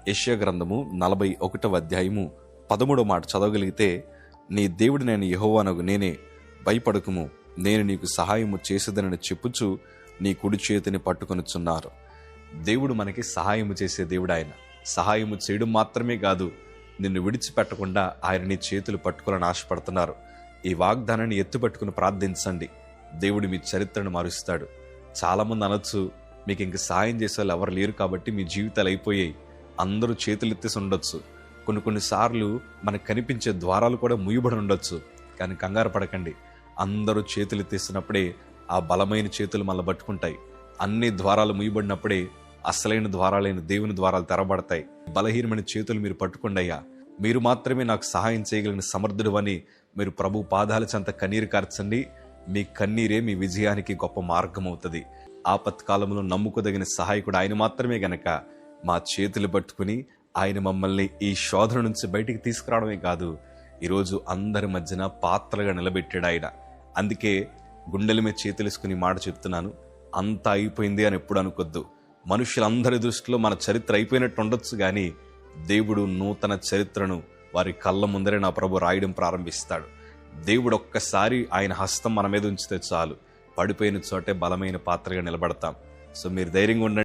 యెషయా గ్రంథము 41వ అధ్యాయము 13వ మాట చదవగలిగితే, నీ దేవుడు నేను యెహోవానగు నేనే, భయపడకుము, నేను నీకు సహాయము చేసేదనని చెప్పుచు నీ కుడి చేతిని పట్టుకొనుచున్నారు. దేవుడు మనకి సహాయము చేసే దేవుడు. ఆయన సహాయము చేయడం మాత్రమే కాదు, నిన్ను విడిచిపెట్టకుండా ఆయన నీ చేతులు పట్టుకోవాలని ఆశపడుతున్నారు. ఈ వాగ్దానాన్ని ఎత్తుపట్టుకుని ప్రార్థించండి. దేవుడు మీ చరిత్రను మారుస్తాడు. చాలామంది అనొచ్చు, మీకు ఇంక సహాయం చేసే వాళ్ళు ఎవరు లేరు కాబట్టి మీ జీవితాలు అయిపోయాయి. అందరూ చేతులు ఎత్తేసి ఉండొచ్చు. కొన్నిసార్లు మనకు కనిపించే ద్వారాలు కూడా ముయ్యబడి ఉండొచ్చు. కానీ కంగారు పడకండి. అందరూ చేతులు ఎత్తేసినప్పుడే ఆ బలమైన చేతులు మళ్ళీ పట్టుకుంటాయి. అన్ని ద్వారాలు ముయ్యబడినప్పుడే అసలైన ద్వారాలైన దేవుని ద్వారాలు తెరబడతాయి. బలహీనమైన చేతులు మీరు పట్టుకోండి అయ్యా, మీరు మాత్రమే నాకు సహాయం చేయగలిగిన సమర్థుడు అని మీరు ప్రభు పాదాల చెంత కన్నీరు కార్చండి. మీ కన్నీరే మీ విజయానికి గొప్ప మార్గం అవుతుంది. ఆపత్కాలంలో నమ్ముకోదగిన సహాయకుడు ఆయన మాత్రమే గనక మా చేతులు పట్టుకుని ఆయన మమ్మల్ని ఈ శోధన నుంచి బయటికి తీసుకురావడమే కాదు, ఈరోజు అందరి మధ్యన పాత్రగా నిలబెట్టాడు ఆయన. అందుకే గుండెల మీద చేతులేసుకుని మాట చెప్తున్నాను, అంతా అయిపోయింది అని ఎప్పుడు అనుకోద్దు. మనుషులందరి దృష్టిలో మన చరిత్ర అయిపోయినట్టు ఉండొచ్చు, కానీ దేవుడు నూతన చరిత్రను వారి కళ్ళ ముందరే నా ప్రభు రాయడం ప్రారంభిస్తాడు. దేవుడు ఒక్కసారి ఆయన హస్తం మన మీద ఉంచితే చాలు, పడిపోయిన చోటే బలమైన పాత్రగా నిలబడతాం. సో మీరు ధైర్యంగా ఉండండి.